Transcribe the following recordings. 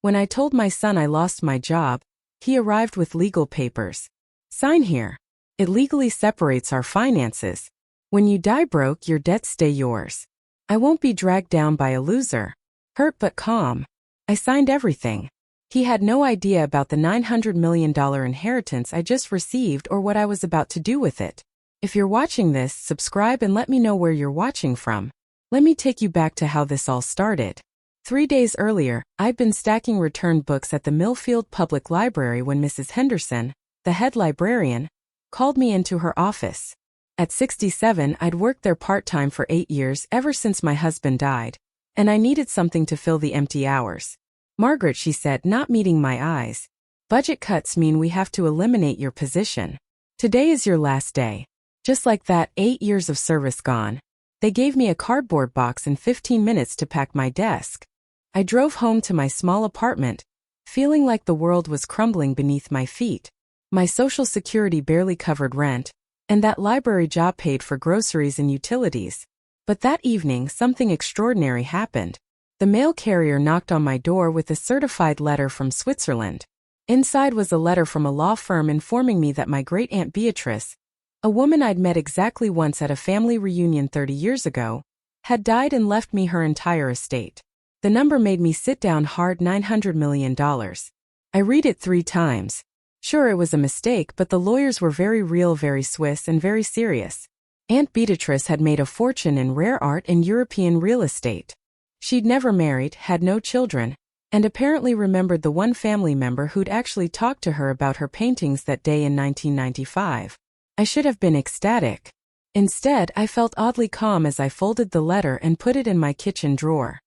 When I told my son I lost my job, he arrived with legal papers. Sign here. It legally separates our finances. When you die broke, your debts stay yours. I won't be dragged down by a loser. Hurt but calm. I signed everything. He had no idea about the $900 million inheritance I just received or what I was about to do with it. If you're watching this, subscribe and let me know where you're watching from. Let me take you back to how this all started. 3 days earlier, I'd been stacking returned books at the Millfield Public Library when Mrs. Henderson, the head librarian, called me into her office. At 67, I'd worked there part-time for 8 years ever since my husband died, and I needed something to fill the empty hours. Margaret, she said, not meeting my eyes. Budget cuts mean we have to eliminate your position. Today is your last day. Just like that, 8 years of service gone. They gave me a cardboard box and 15 minutes to pack my desk. I drove home to my small apartment, feeling like the world was crumbling beneath my feet. My Social Security barely covered rent, and that library job paid for groceries and utilities. But that evening, something extraordinary happened. The mail carrier knocked on my door with a certified letter from Switzerland. Inside was a letter from a law firm informing me that my great-aunt Beatrice, a woman I'd met exactly once at a family reunion 30 years ago, had died and left me her entire estate. The number made me sit down hard. $900 million. I read it 3 times. Sure, it was a mistake, but the lawyers were very real, very Swiss, and very serious. Aunt Beatrice had made a fortune in rare art and European real estate. She'd never married, had no children, and apparently remembered the one family member who'd actually talked to her about her paintings that day in 1995. I should have been ecstatic. Instead, I felt oddly calm as I folded the letter and put it in my kitchen drawer.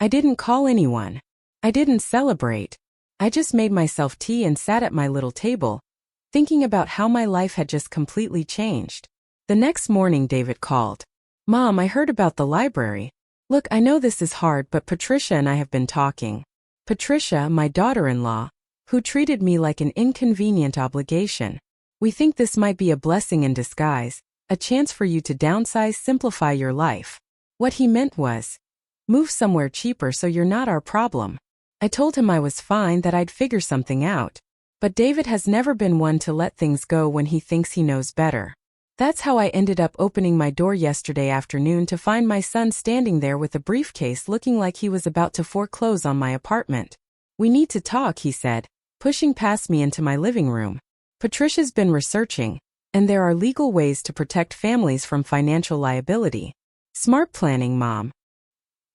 I didn't call anyone. I didn't celebrate. I just made myself tea and sat at my little table, thinking about how my life had just completely changed. The next morning, David called. Mom, I heard about the library. Look, I know this is hard, but Patricia and I have been talking. Patricia, my daughter-in-law, who treated me like an inconvenient obligation. We think this might be a blessing in disguise, a chance for you to downsize, simplify your life. What he meant was, move somewhere cheaper so you're not our problem. I told him I was fine, that I'd figure something out. But David has never been one to let things go when he thinks he knows better. That's how I ended up opening my door yesterday afternoon to find my son standing there with a briefcase looking like he was about to foreclose on my apartment. We need to talk, he said, pushing past me into my living room. Patricia's been researching, and there are legal ways to protect families from financial liability. Smart planning, Mom.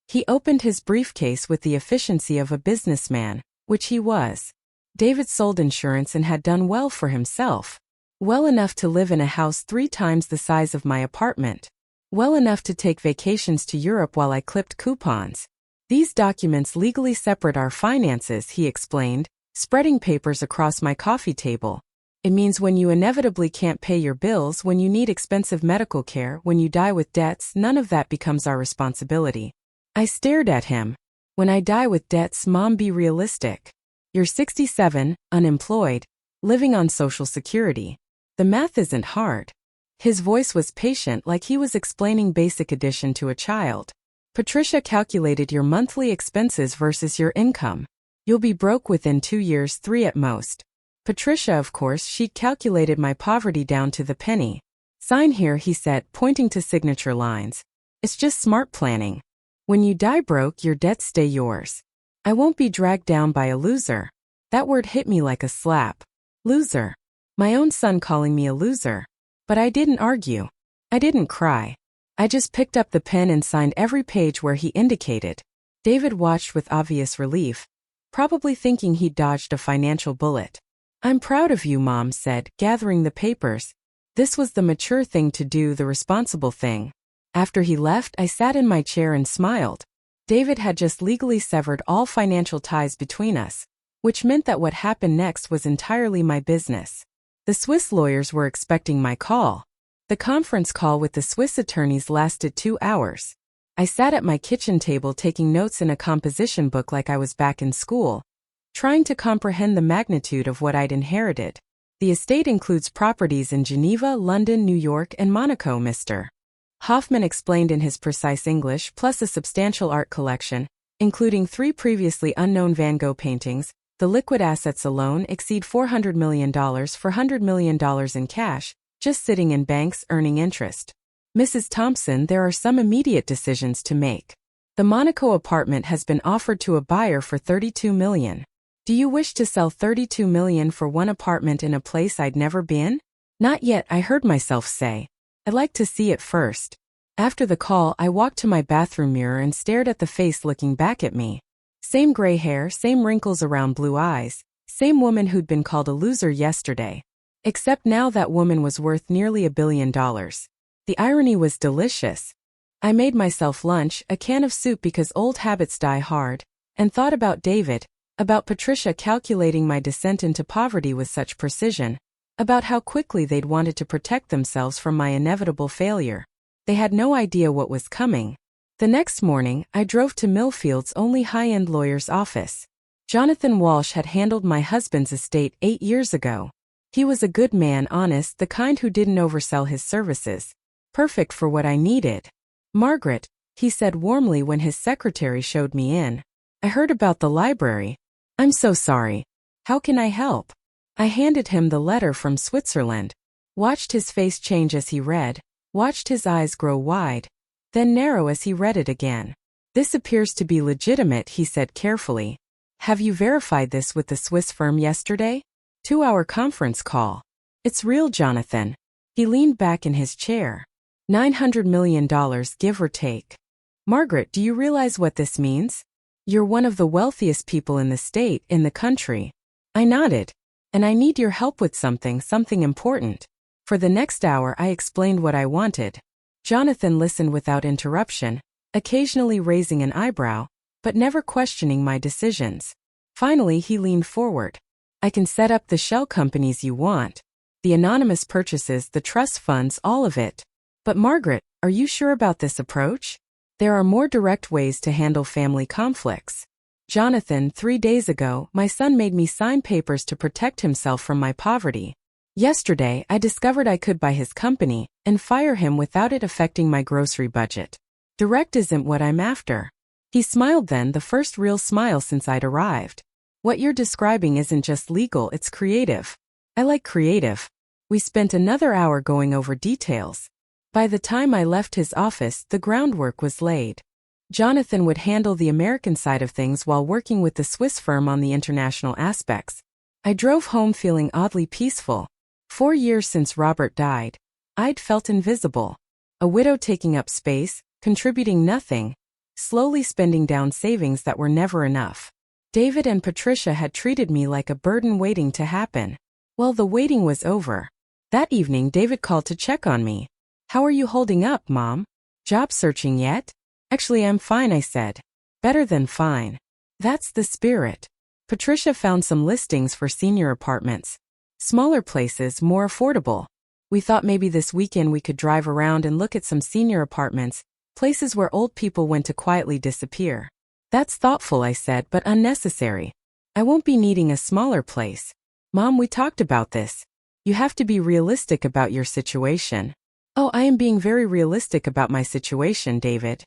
He opened his briefcase with the efficiency of a businessman, which he was. David sold insurance and had done well for himself. Well enough to live in a house 3 times the size of my apartment. Well enough to take vacations to Europe while I clipped coupons. These documents legally separate our finances, he explained, spreading papers across my coffee table. It means when you inevitably can't pay your bills, when you need expensive medical care, when you die with debts, none of that becomes our responsibility. I stared at him. When I die with debts, Mom, be realistic. You're 67, unemployed, living on Social Security. The math isn't hard. His voice was patient, like he was explaining basic addition to a child. Patricia calculated your monthly expenses versus your income. You'll be broke within 2 years, 3 at most. Patricia, of course, she'd calculated my poverty down to the penny. Sign here, he said, pointing to signature lines. It's just smart planning. When you die broke, your debts stay yours. I won't be dragged down by a loser. That word hit me like a slap. Loser. My own son calling me a loser. But I didn't argue. I didn't cry. I just picked up the pen and signed every page where he indicated. David watched with obvious relief, probably thinking he'd dodged a financial bullet. I'm proud of you, Mom said, gathering the papers. This was the mature thing to do, the responsible thing. After he left, I sat in my chair and smiled. David had just legally severed all financial ties between us, which meant that what happened next was entirely my business. The Swiss lawyers were expecting my call. The conference call with the Swiss attorneys lasted 2 hours. I sat at my kitchen table taking notes in a composition book like I was back in school, trying to comprehend the magnitude of what I'd inherited. The estate includes properties in Geneva, London, New York, and Monaco, Mr. Hoffman explained in his precise English, plus a substantial art collection, including 3 previously unknown Van Gogh paintings. The liquid assets alone exceed $400 million, $400 million in cash, just sitting in banks earning interest. Mrs. Thompson, there are some immediate decisions to make. The Monaco apartment has been offered to a buyer for $32 million. Do you wish to sell $32 million for one apartment in a place I'd never been? Not yet, I heard myself say. I'd like to see it first. After the call, I walked to my bathroom mirror and stared at the face looking back at me. Same gray hair, same wrinkles around blue eyes, same woman who'd been called a loser yesterday. Except now that woman was worth nearly $1 billion. The irony was delicious. I made myself lunch, a can of soup because old habits die hard, and thought about David, about Patricia calculating my descent into poverty with such precision, about how quickly they'd wanted to protect themselves from my inevitable failure. They had no idea what was coming. The next morning, I drove to Millfield's only high-end lawyer's office. Jonathan Walsh had handled my husband's estate 8 years ago. He was a good man, honest, the kind who didn't oversell his services. Perfect for what I needed. Margaret, he said warmly when his secretary showed me in. I heard about the library. I'm so sorry. How can I help? I handed him the letter from Switzerland. Watched his face change as he read. Watched his eyes grow wide, then narrow as he read it again. This appears to be legitimate, he said carefully. Have you verified this with the Swiss firm yesterday? 2-hour conference call. It's real, Jonathan. He leaned back in his chair. $900 million, give or take. Margaret, do you realize what this means? You're one of the wealthiest people in the state, in the country. I nodded. And I need your help with something important. For the next hour I explained what I wanted. Jonathan listened without interruption, occasionally raising an eyebrow, but never questioning my decisions. Finally he leaned forward. I can set up the shell companies you want. The anonymous purchases, the trust funds, all of it. But Margaret, are you sure about this approach? There are more direct ways to handle family conflicts. Jonathan, 3 days ago, my son made me sign papers to protect himself from my poverty. Yesterday, I discovered I could buy his company and fire him without it affecting my grocery budget. Direct isn't what I'm after. He smiled then, the first real smile since I'd arrived. What you're describing isn't just legal, it's creative. I like creative. We spent another hour going over details. By the time I left his office, the groundwork was laid. Jonathan would handle the American side of things while working with the Swiss firm on the international aspects. I drove home feeling oddly peaceful. 4 years since Robert died. I'd felt invisible. A widow taking up space, contributing nothing, slowly spending down savings that were never enough. David and Patricia had treated me like a burden waiting to happen. Well, the waiting was over. That evening David called to check on me. How are you holding up, Mom? Job searching yet? Actually, I'm fine, I said. Better than fine. That's the spirit. Patricia found some listings for senior apartments. Smaller places, more affordable. We thought maybe this weekend we could drive around and look at some senior apartments, places where old people went to quietly disappear. That's thoughtful, I said, but unnecessary. I won't be needing a smaller place. Mom, we talked about this. You have to be realistic about your situation. Oh, I am being very realistic about my situation, David.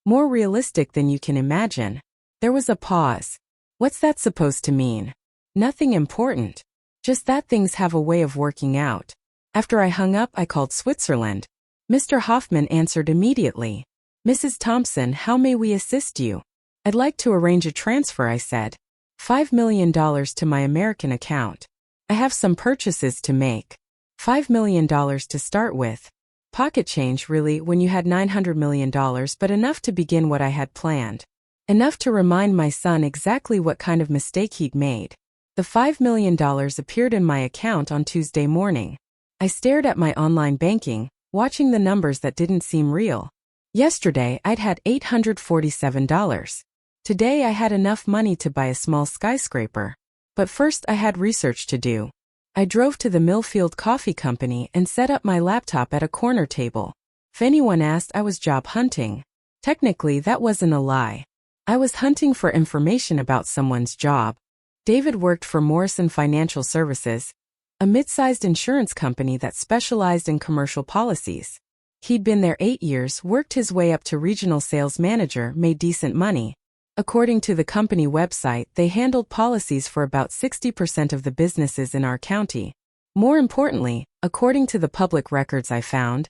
More realistic than you can imagine. There was a pause. What's that supposed to mean? Nothing important. Just that things have a way of working out. After I hung up, I called Switzerland. Mr. Hoffman answered immediately. Mrs. Thompson, how may we assist you? I'd like to arrange a transfer, I said. $5 million to my American account. I have some purchases to make. $5 million to start with. Pocket change really when you had $900 million, but enough to begin what I had planned. Enough to remind my son exactly what kind of mistake he'd made. The $5 million appeared in my account on Tuesday morning. I stared at my online banking, watching the numbers that didn't seem real. Yesterday, I'd had $847. Today I had enough money to buy a small skyscraper. But first I had research to do. I drove to the Millfield Coffee Company and set up my laptop at a corner table. If anyone asked, I was job hunting. Technically, that wasn't a lie. I was hunting for information about someone's job. David worked for Morrison Financial Services, a mid-sized insurance company that specialized in commercial policies. He'd been there 8 years, worked his way up to regional sales manager, made decent money. According to the company website, they handled policies for about 60% of the businesses in our county. More importantly, according to the public records I found,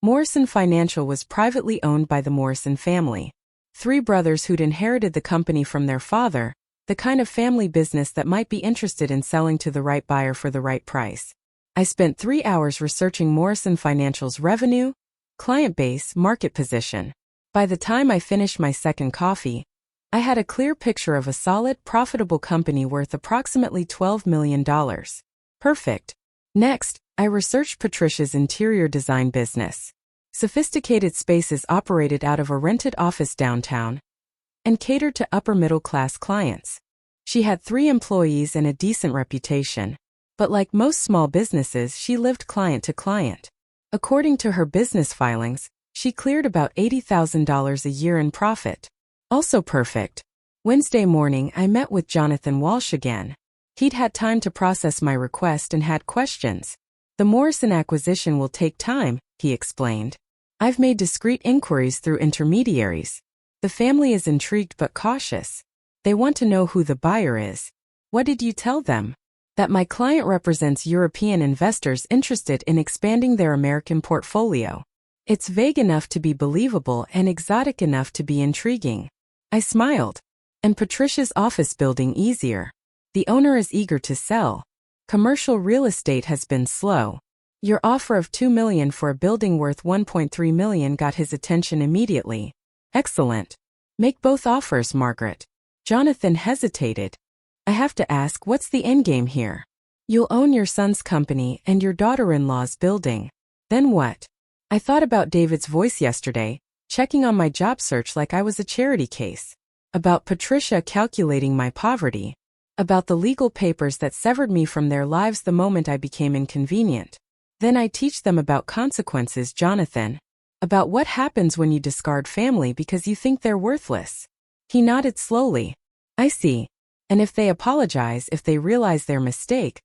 Morrison Financial was privately owned by the Morrison family. 3 brothers who'd inherited the company from their father, the kind of family business that might be interested in selling to the right buyer for the right price. I spent 3 hours researching Morrison Financial's revenue, client base, market position. By the time I finished my second coffee, I had a clear picture of a solid, profitable company worth approximately $12 million. Perfect. Next, I researched Patricia's interior design business. Sophisticated spaces operated out of a rented office downtown and catered to upper-middle-class clients. She had 3 employees and a decent reputation, but like most small businesses, she lived client to client. According to her business filings, she cleared about $80,000 a year in profit. Also perfect. Wednesday morning, I met with Jonathan Walsh again. He'd had time to process my request and had questions. The Morrison acquisition will take time, he explained. I've made discreet inquiries through intermediaries. The family is intrigued but cautious. They want to know who the buyer is. What did you tell them? That my client represents European investors interested in expanding their American portfolio. It's vague enough to be believable and exotic enough to be intriguing. I smiled. And Patricia's office building easier. The owner is eager to sell. Commercial real estate has been slow. Your offer of $2 million for a building worth $1.3 million got his attention immediately. Excellent. Make both offers, Margaret. Jonathan hesitated. I have to ask, what's the endgame here? You'll own your son's company and your daughter-in-law's building. Then what? I thought about David's voice yesterday, checking on my job search like I was a charity case. About Patricia calculating my poverty. About the legal papers that severed me from their lives the moment I became inconvenient. Then I teach them about consequences, Jonathan. About what happens when you discard family because you think they're worthless. He nodded slowly. I see. And if they apologize, if they realize their mistake,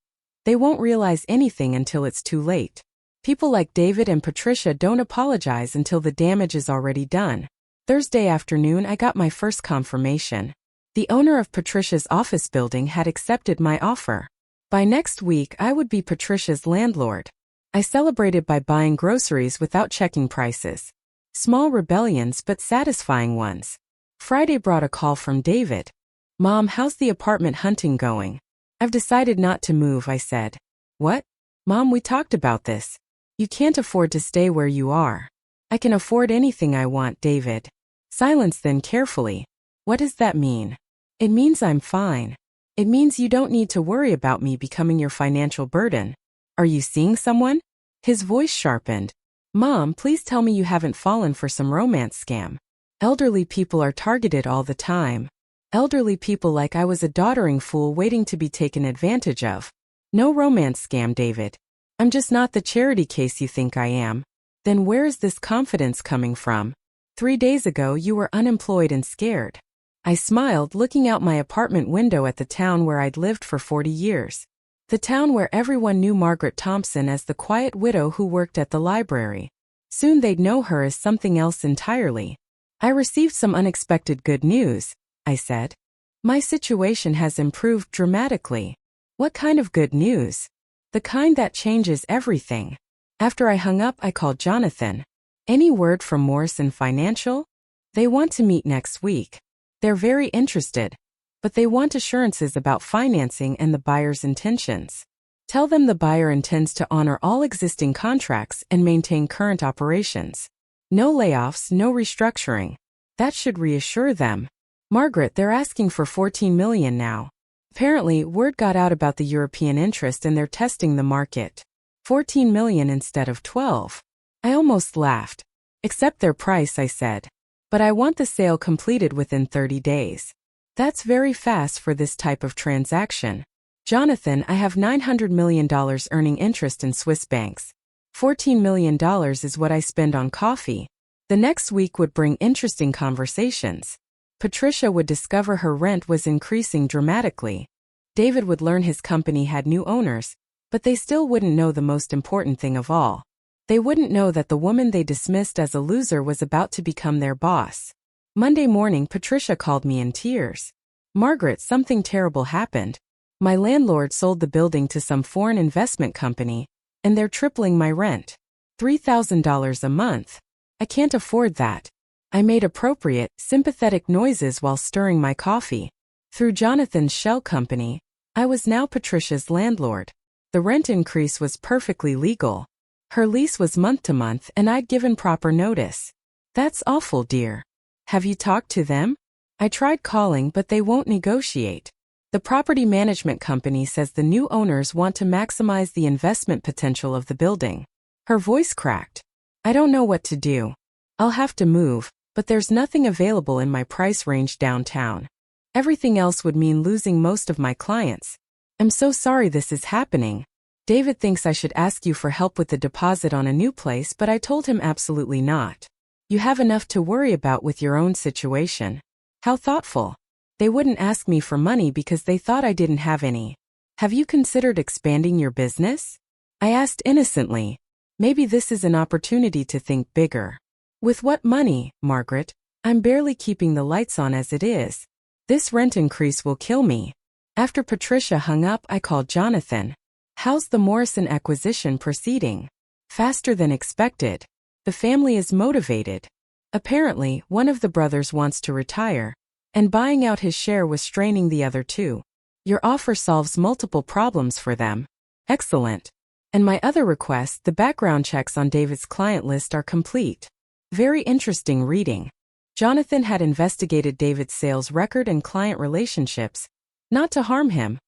they won't realize anything until it's too late. People like David and Patricia don't apologize until the damage is already done. Thursday afternoon, I got my first confirmation. The owner of Patricia's office building had accepted my offer. By next week, I would be Patricia's landlord. I celebrated by buying groceries without checking prices. Small rebellions but satisfying ones. Friday brought a call from David. Mom, how's the apartment hunting going? I've decided not to move, I said. What? Mom, we talked about this. You can't afford to stay where you are. I can afford anything I want, David. Silence then carefully. What does that mean? It means I'm fine. It means you don't need to worry about me becoming your financial burden. Are you seeing someone? His voice sharpened. Mom, please tell me you haven't fallen for some romance scam. Elderly people are targeted all the time. Elderly people like I was a doddering fool waiting to be taken advantage of. No romance scam, David. I'm just not the charity case you think I am. Then where is this confidence coming from? 3 days ago you were unemployed and scared. I smiled, looking out my apartment window at the town where I'd lived for 40 years. The town where everyone knew Margaret Thompson as the quiet widow who worked at the library. Soon they'd know her as something else entirely. I received some unexpected good news, I said. My situation has improved dramatically. What kind of good news? The kind that changes everything. After I hung up, I called Jonathan. Any word from Morrison Financial? They want to meet next week. They're very interested, but they want assurances about financing and the buyer's intentions. Tell them the buyer intends to honor all existing contracts and maintain current operations. No layoffs, no restructuring. That should reassure them. Margaret, they're asking for $14 million now. Apparently, word got out about the European interest and they're testing the market. $14 million instead of 12. I almost laughed. Accept their price, I said. But I want the sale completed within 30 days. That's very fast for this type of transaction. Jonathan, I have $900 million earning interest in Swiss banks. $14 million is what I spend on coffee. The next week would bring interesting conversations. Patricia would discover her rent was increasing dramatically. David would learn his company had new owners, but they still wouldn't know the most important thing of all. They wouldn't know that the woman they dismissed as a loser was about to become their boss. Monday morning, Patricia called me in tears. Margaret, something terrible happened. My landlord sold the building to some foreign investment company, and they're tripling my rent. $3,000 a month. I can't afford that. I made appropriate, sympathetic noises while stirring my coffee. Through Jonathan's shell company, I was now Patricia's landlord. The rent increase was perfectly legal. Her lease was month to month and I'd given proper notice. That's awful, dear. Have you talked to them? I tried calling, but they won't negotiate. The property management company says the new owners want to maximize the investment potential of the building. Her voice cracked. I don't know what to do. I'll have to move, but there's nothing available in my price range downtown. Everything else would mean losing most of my clients. I'm so sorry this is happening. David thinks I should ask you for help with the deposit on a new place, but I told him absolutely not. You have enough to worry about with your own situation. How thoughtful. They wouldn't ask me for money because they thought I didn't have any. Have you considered expanding your business? I asked innocently. Maybe this is an opportunity to think bigger. With what money, Margaret? I'm barely keeping the lights on as it is. This rent increase will kill me. After Patricia hung up, I called Jonathan. How's the Morrison acquisition proceeding? Faster than expected. The family is motivated. Apparently, one of the brothers wants to retire, and buying out his share was straining the other two. Your offer solves multiple problems for them. Excellent. And my other request, the background checks on David's client list are complete. Very interesting reading. Jonathan had investigated David's sales record and client relationships, not to harm him,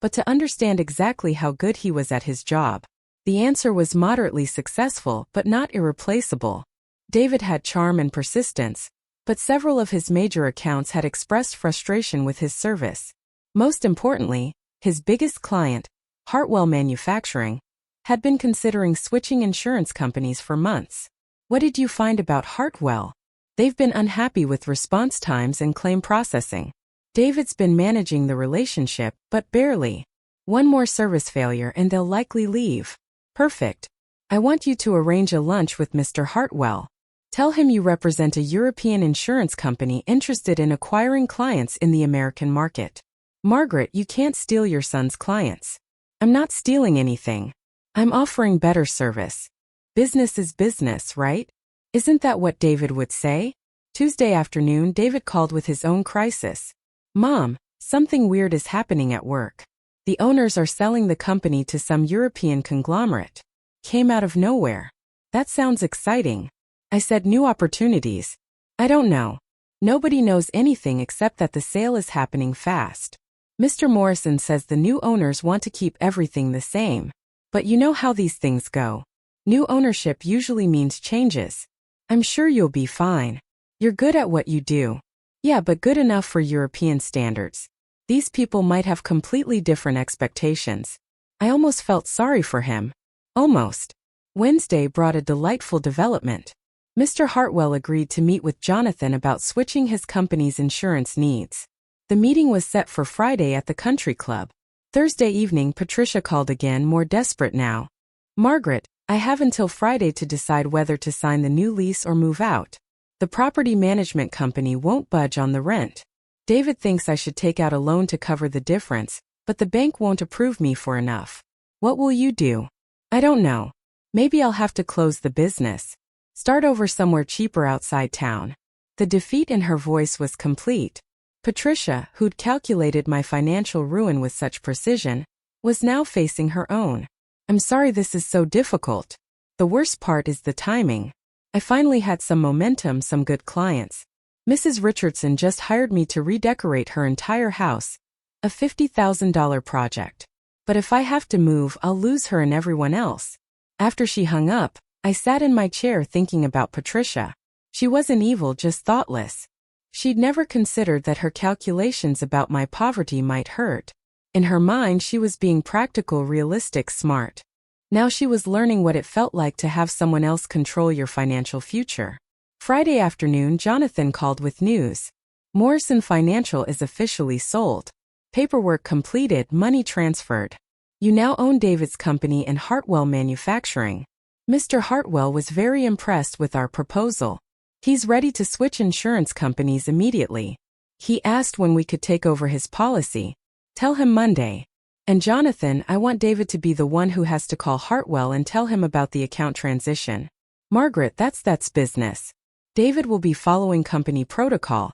but to understand exactly how good he was at his job. The answer was moderately successful, but not irreplaceable. David had charm and persistence, but several of his major accounts had expressed frustration with his service. Most importantly, his biggest client, Hartwell Manufacturing, had been considering switching insurance companies for months. What did you find about Hartwell? They've been unhappy with response times and claim processing. David's been managing the relationship, but barely. One more service failure and they'll likely leave. Perfect. I want you to arrange a lunch with Mr. Hartwell. Tell him you represent a European insurance company interested in acquiring clients in the American market. Margaret, you can't steal your son's clients. I'm not stealing anything. I'm offering better service. Business is business, right? Isn't that what David would say? Tuesday afternoon, David called with his own crisis. Mom, something weird is happening at work. The owners are selling the company to some European conglomerate. Came out of nowhere. That sounds exciting. I said new opportunities. I don't know. Nobody knows anything except that the sale is happening fast. Mr. Morrison says the new owners want to keep everything the same. But you know how these things go. New ownership usually means changes. I'm sure you'll be fine. You're good at what you do. Yeah, but good enough for European standards. These people might have completely different expectations. I almost felt sorry for him. Almost. Wednesday brought a delightful development. Mr. Hartwell agreed to meet with Jonathan about switching his company's insurance needs. The meeting was set for Friday at the country club. Thursday evening, Patricia called again, more desperate now. Margaret, I have until Friday to decide whether to sign the new lease or move out. The property management company won't budge on the rent. David thinks I should take out a loan to cover the difference, but the bank won't approve me for enough. What will you do? I don't know. Maybe I'll have to close the business. Start over somewhere cheaper outside town. The defeat in her voice was complete. Patricia, who'd calculated my financial ruin with such precision, was now facing her own. I'm sorry this is so difficult. The worst part is the timing. I finally had some momentum, some good clients. Mrs. Richardson just hired me to redecorate her entire house. A $50,000 project. But if I have to move, I'll lose her and everyone else. After she hung up, I sat in my chair thinking about Patricia. She wasn't evil, just thoughtless. She'd never considered that her calculations about my poverty might hurt. In her mind, she was being practical, realistic, smart. Now she was learning what it felt like to have someone else control your financial future. Friday afternoon, Jonathan called with news. Morrison Financial is officially sold. Paperwork completed, money transferred. You now own David's company and Hartwell Manufacturing. Mr. Hartwell was very impressed with our proposal. He's ready to switch insurance companies immediately. He asked when we could take over his policy. Tell him Monday. And Jonathan, I want David to be the one who has to call Hartwell and tell him about the account transition. Margaret, that's business. David will be following company protocol,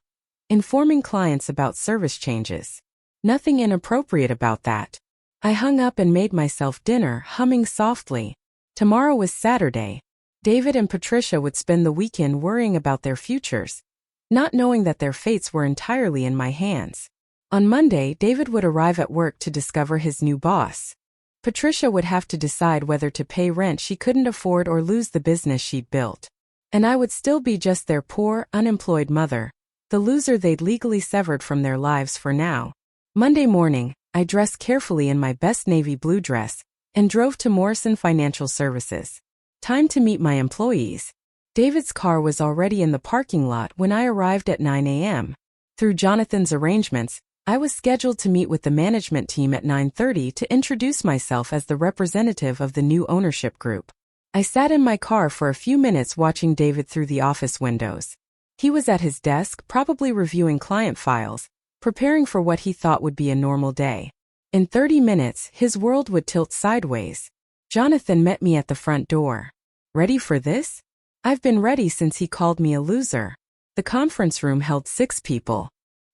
informing clients about service changes. Nothing inappropriate about that. I hung up and made myself dinner, humming softly. Tomorrow was Saturday. David and Patricia would spend the weekend worrying about their futures, not knowing that their fates were entirely in my hands. On Monday, David would arrive at work to discover his new boss. Patricia would have to decide whether to pay rent she couldn't afford or lose the business she'd built. And I would still be just their poor, unemployed mother, the loser they'd legally severed from their lives for now. Monday morning, I dressed carefully in my best navy blue dress and drove to Morrison Financial Services. Time to meet my employees. David's car was already in the parking lot when I arrived at 9 a.m. Through Jonathan's arrangements, I was scheduled to meet with the management team at 9:30 to introduce myself as the representative of the new ownership group. I sat in my car for a few minutes watching David through the office windows. He was at his desk, probably reviewing client files, preparing for what he thought would be a normal day. In 30 minutes, his world would tilt sideways. Jonathan met me at the front door. Ready for this? I've been ready since he called me a loser. The conference room held 6 people.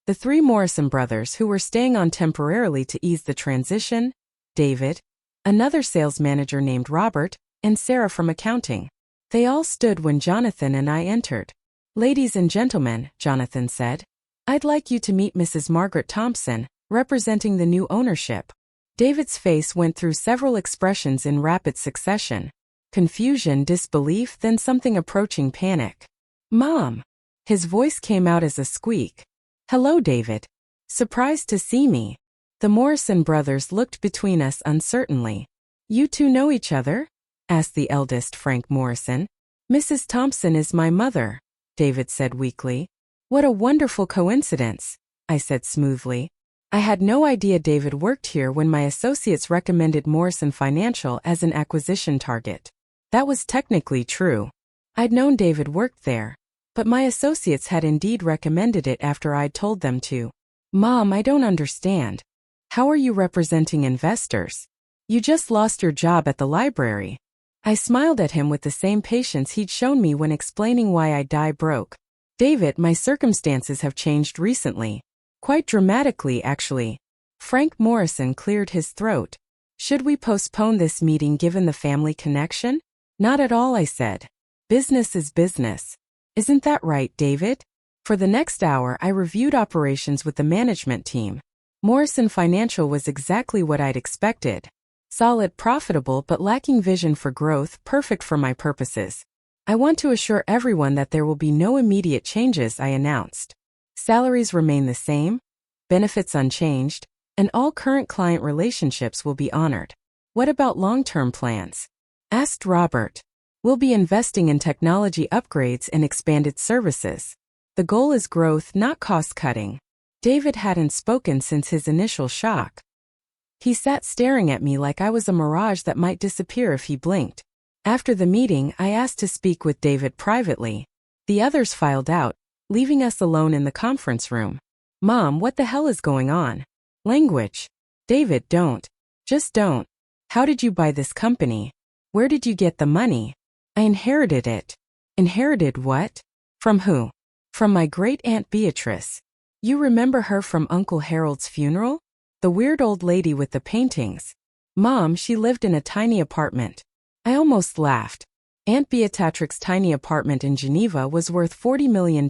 The 3 Morrison brothers who were staying on temporarily to ease the transition, David, another sales manager named Robert, and Sarah from accounting. They all stood when Jonathan and I entered. Ladies and gentlemen, Jonathan said, I'd like you to meet Mrs. Margaret Thompson, representing the new ownership. David's face went through several expressions in rapid succession. Confusion, disbelief, then something approaching panic. Mom! His voice came out as a squeak. Hello, David. Surprised to see me. The Morrison brothers looked between us uncertainly. You two know each other? Asked the eldest, Frank Morrison. Mrs. Thompson is my mother, David said weakly. What a wonderful coincidence, I said smoothly. I had no idea David worked here when my associates recommended Morrison Financial as an acquisition target. That was technically true. I'd known David worked there, but my associates had indeed recommended it after I'd told them to. Mom, I don't understand. How are you representing investors? You just lost your job at the library. I smiled at him with the same patience he'd shown me when explaining why I'd die broke. David, my circumstances have changed recently. Quite dramatically, actually. Frank Morrison cleared his throat. Should we postpone this meeting given the family connection? Not at all, I said. Business is business. Isn't that right, David? For the next hour, I reviewed operations with the management team. Morrison Financial was exactly what I'd expected. Solid, profitable, but lacking vision for growth, perfect for my purposes. I want to assure everyone that there will be no immediate changes, I announced. Salaries remain the same, benefits unchanged, and all current client relationships will be honored. What about long-term plans? Asked Robert. We'll be investing in technology upgrades and expanded services. The goal is growth, not cost-cutting. David hadn't spoken since his initial shock. He sat staring at me like I was a mirage that might disappear if he blinked. After the meeting, I asked to speak with David privately. The others filed out, leaving us alone in the conference room. Mom, what the hell is going on? Language. David, don't. Just don't. How did you buy this company? Where did you get the money? I inherited it. Inherited what? From who? From my great-aunt Beatrice. You remember her from Uncle Harold's funeral? The weird old lady with the paintings. Mom, she lived in a tiny apartment. I almost laughed. Aunt Beatrix's tiny apartment in Geneva was worth $40 million,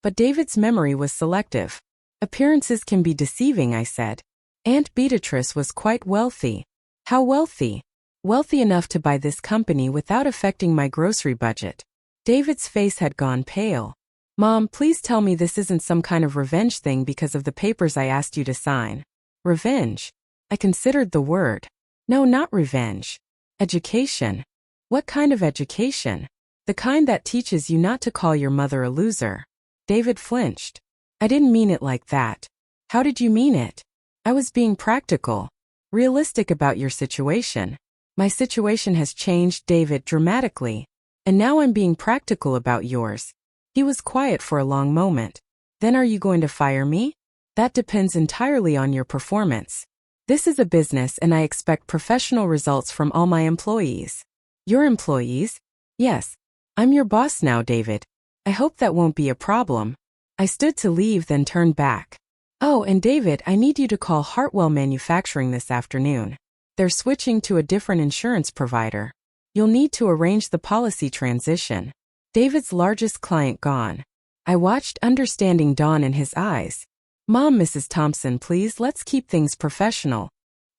but David's memory was selective. Appearances can be deceiving, I said. Aunt Beatrice was quite wealthy. How wealthy? Wealthy enough to buy this company without affecting my grocery budget. David's face had gone pale. Mom, please tell me this isn't some kind of revenge thing because of the papers I asked you to sign. Revenge? I considered the word. No, not revenge. Education. What kind of education? The kind that teaches you not to call your mother a loser. David flinched. I didn't mean it like that. How did you mean it? I was being practical. Realistic about your situation. My situation has changed, David, dramatically. And now I'm being practical about yours. He was quiet for a long moment. Then are you going to fire me? That depends entirely on your performance. This is a business and I expect professional results from all my employees. Your employees? Yes. I'm your boss now, David. I hope that won't be a problem. I stood to leave, then turned back. Oh, and David, I need you to call Hartwell Manufacturing this afternoon. They're switching to a different insurance provider. You'll need to arrange the policy transition. David's largest client gone. I watched understanding dawn in his eyes. Mom, Mrs. Thompson, please, let's keep things professional.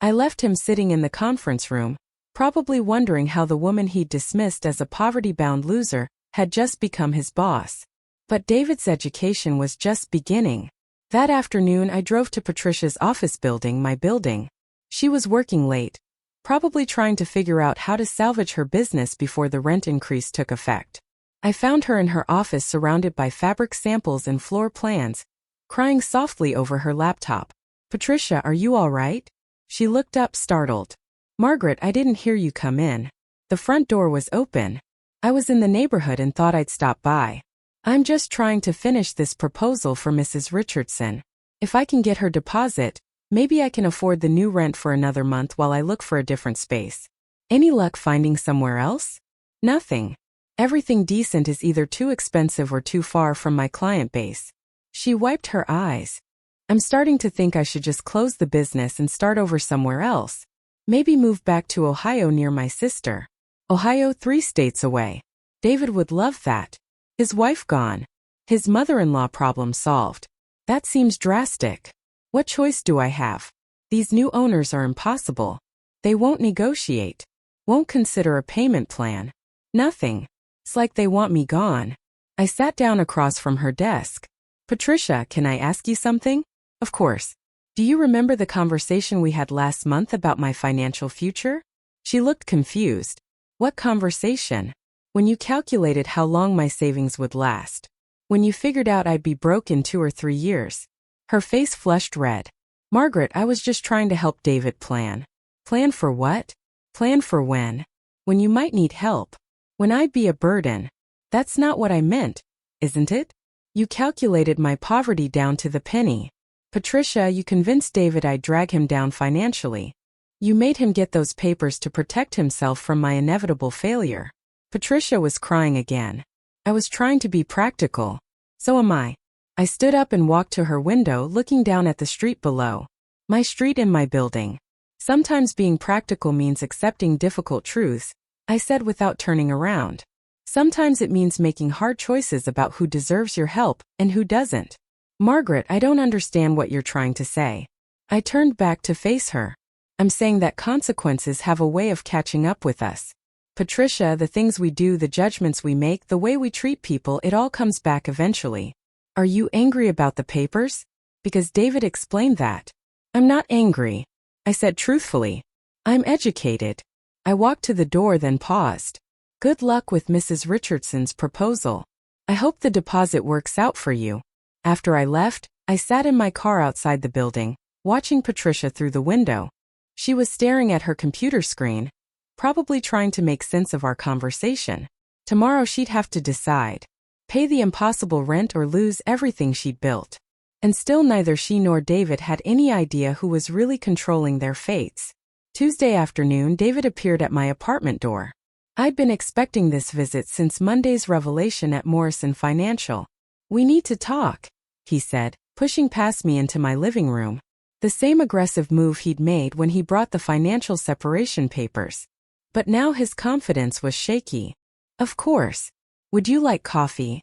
I left him sitting in the conference room, probably wondering how the woman he'd dismissed as a poverty-bound loser had just become his boss. But David's education was just beginning. That afternoon I drove to Patricia's office building, my building. She was working late, probably trying to figure out how to salvage her business before the rent increase took effect. I found her in her office surrounded by fabric samples and floor plans, crying softly over her laptop. Patricia, are you all right? She looked up, startled. Margaret, I didn't hear you come in. The front door was open. I was in the neighborhood and thought I'd stop by. I'm just trying to finish this proposal for Mrs. Richardson. If I can get her deposit, maybe I can afford the new rent for another month while I look for a different space. Any luck finding somewhere else? Nothing. Everything decent is either too expensive or too far from my client base. She wiped her eyes. I'm starting to think I should just close the business and start over somewhere else. Maybe move back to Ohio near my sister. Ohio, 3 states away. David would love that. His wife gone. His mother-in-law problem solved. That seems drastic. What choice do I have? These new owners are impossible. They won't negotiate. Won't consider a payment plan. Nothing. It's like they want me gone. I sat down across from her desk. Patricia, can I ask you something? Of course. Do you remember the conversation we had last month about my financial future? She looked confused. What conversation? When you calculated how long my savings would last. When you figured out I'd be broke in 2 or 3 years. Her face flushed red. Margaret, I was just trying to help David plan. Plan for what? Plan for when? When you might need help. When I'd be a burden. That's not what I meant, isn't it? You calculated my poverty down to the penny. Patricia, you convinced David I'd drag him down financially. You made him get those papers to protect himself from my inevitable failure. Patricia was crying again. I was trying to be practical. So am I. I stood up and walked to her window, looking down at the street below. My street and my building. Sometimes being practical means accepting difficult truths, I said without turning around. Sometimes it means making hard choices about who deserves your help and who doesn't. Margaret, I don't understand what you're trying to say. I turned back to face her. I'm saying that consequences have a way of catching up with us. Patricia, the things we do, the judgments we make, the way we treat people, it all comes back eventually. Are you angry about the papers? Because David explained that. I'm not angry. I said truthfully. I'm educated. I walked to the door, then paused. Good luck with Mrs. Richardson's proposal. I hope the deposit works out for you. After I left, I sat in my car outside the building, watching Patricia through the window. She was staring at her computer screen, probably trying to make sense of our conversation. Tomorrow she'd have to decide. Pay the impossible rent or lose everything she'd built. And still neither she nor David had any idea who was really controlling their fates. Tuesday afternoon, David appeared at my apartment door. I'd been expecting this visit since Monday's revelation at Morrison Financial. We need to talk, he said, pushing past me into my living room. The same aggressive move he'd made when he brought the financial separation papers. But now his confidence was shaky. Of course. Would you like coffee?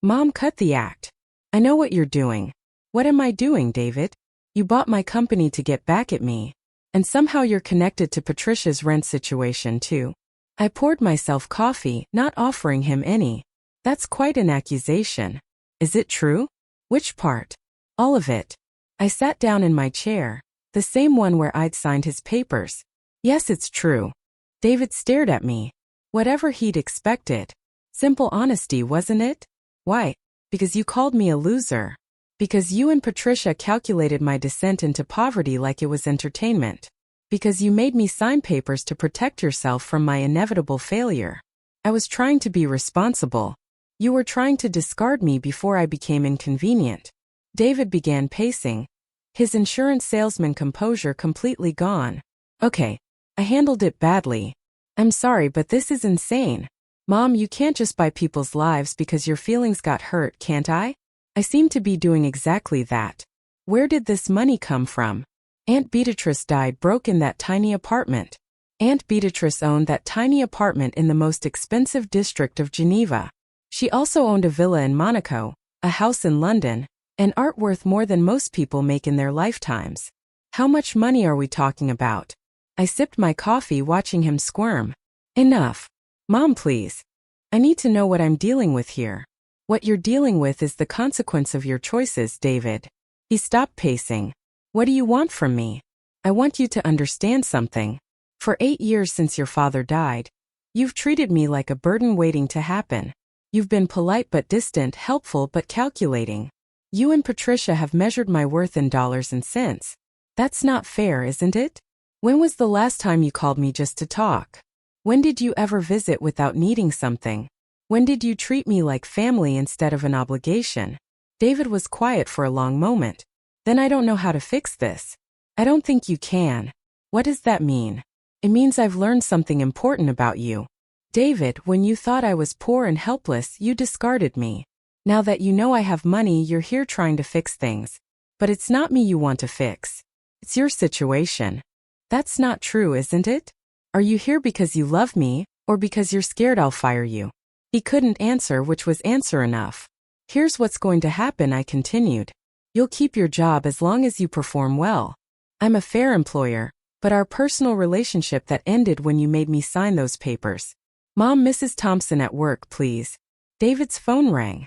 Mom, cut the act. I know what you're doing. What am I doing, David? You bought my company to get back at me. And somehow you're connected to Patricia's rent situation too. I poured myself coffee, not offering him any. That's quite an accusation. Is it true? Which part? All of it. I sat down in my chair, the same one where I'd signed his papers. Yes, it's true. David stared at me. Whatever he'd expected. Simple honesty, wasn't it? Why? Because you called me a loser. Because you and Patricia calculated my descent into poverty like it was entertainment. Because you made me sign papers to protect yourself from my inevitable failure. I was trying to be responsible. You were trying to discard me before I became inconvenient. David began pacing, his insurance salesman composure completely gone. Okay, I handled it badly. I'm sorry, but this is insane. Mom, you can't just buy people's lives because your feelings got hurt, can't I? I seem to be doing exactly that. Where did this money come from? Aunt Beatrice died broke in that tiny apartment. Aunt Beatrice owned that tiny apartment in the most expensive district of Geneva. She also owned a villa in Monaco, a house in London, and art worth more than most people make in their lifetimes. How much money are we talking about? I sipped my coffee watching him squirm. Enough. Mom, please. I need to know what I'm dealing with here. What you're dealing with is the consequence of your choices, David. He stopped pacing. What do you want from me? I want you to understand something. For 8 years since your father died, you've treated me like a burden waiting to happen. You've been polite but distant, helpful but calculating. You and Patricia have measured my worth in dollars and cents. That's not fair, isn't it? When was the last time you called me just to talk? When did you ever visit without needing something? When did you treat me like family instead of an obligation? David was quiet for a long moment. Then I don't know how to fix this. I don't think you can. What does that mean? It means I've learned something important about you. David, when you thought I was poor and helpless, you discarded me. Now that you know I have money, you're here trying to fix things. But it's not me you want to fix. It's your situation. That's not true, isn't it? Are you here because you love me, or because you're scared I'll fire you? He couldn't answer, which was answer enough. Here's what's going to happen, I continued. You'll keep your job as long as you perform well. I'm a fair employer, but our personal relationship that ended when you made me sign those papers. Mom, Mrs. Thompson at work, please. David's phone rang.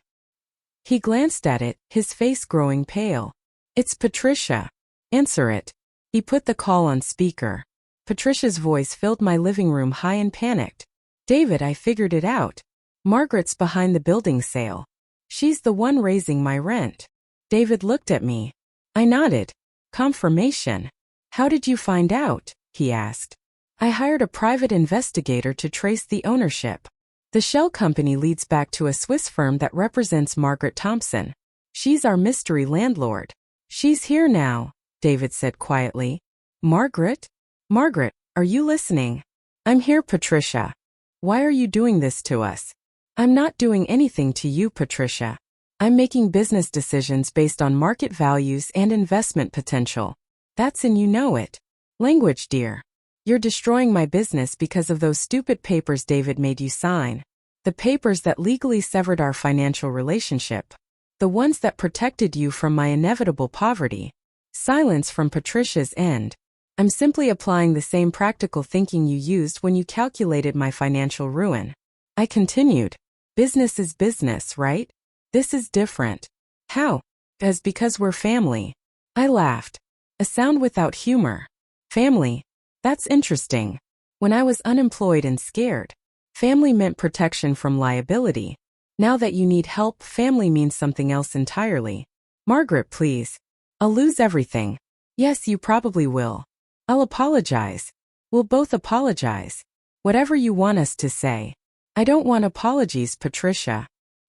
He glanced at it, his face growing pale. It's Patricia. Answer it. He put the call on speaker. Patricia's voice filled my living room high and panicked. David, I figured it out. Margaret's behind the building sale. She's the one raising my rent. David looked at me. I nodded. Confirmation. How did you find out? He asked. I hired a private investigator to trace the ownership. The shell company leads back to a Swiss firm that represents Margaret Thompson. She's our mystery landlord. She's here now, David said quietly. Margaret? Margaret, are you listening? I'm here, Patricia. Why are you doing this to us? I'm not doing anything to you, Patricia. I'm making business decisions based on market values and investment potential. That's and you know it. Language, dear. You're destroying my business because of those stupid papers David made you sign. The papers that legally severed our financial relationship. The ones that protected you from my inevitable poverty. Silence from Patricia's end. I'm simply applying the same practical thinking you used when you calculated my financial ruin. I continued. Business is business, right? This is different. How? Because we're family. I laughed. A sound without humor. Family. That's interesting. When I was unemployed and scared, family meant protection from liability. Now that you need help, family means something else entirely. Margaret, please. I'll lose everything. Yes, you probably will. I'll apologize. We'll both apologize. Whatever you want us to say. I don't want apologies, Patricia.